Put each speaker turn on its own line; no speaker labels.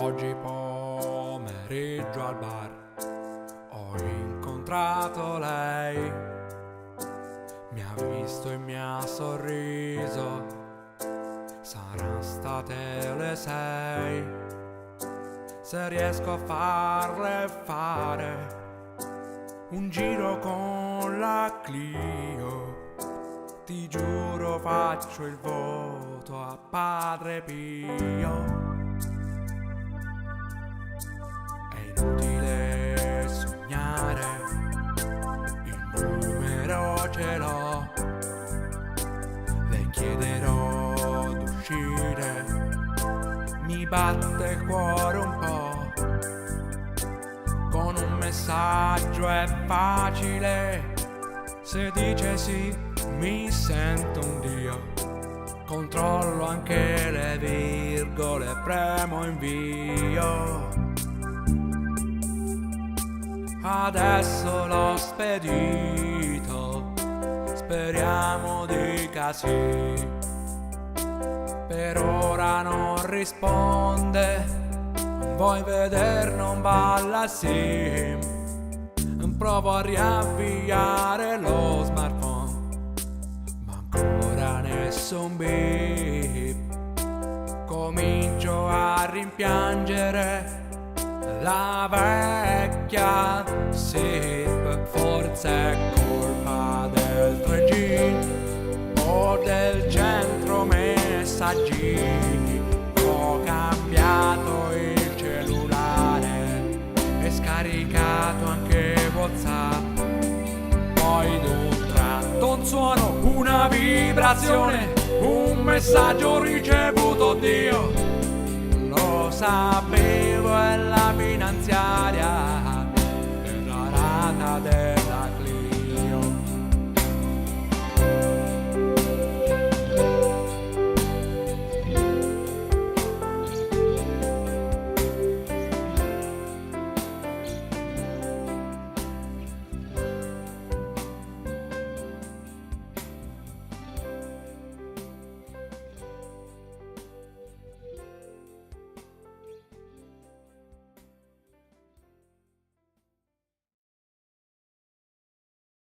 Oggi pomeriggio al bar ho incontrato lei, mi ha visto e mi ha sorriso, saranno state le 6. Se riesco a farle fare un giro con la Clio, ti giuro faccio il voto a Padre Pio. È inutile sognare, il numero ce l'ho, le chiederò d'uscire, mi batte il cuore un po', con un messaggio è facile, se dice sì mi sento un dio, controllo anche le virgole, premo invio. Adesso l'ho spedito, speriamo dica sì. Per ora non risponde, vuoi veder non balla sì. Provo a riavviare lo smartphone, ma ancora nessun beep. Comincio a rimpiangere la vecchia SIP, forse è colpa del 3G o del centro messaggini. Ho cambiato il cellulare e scaricato anche WhatsApp, poi d'un tratto un suono, una vibrazione, un messaggio ricevuto, oddio, lo sapevo, è la finanziaria, è la rata del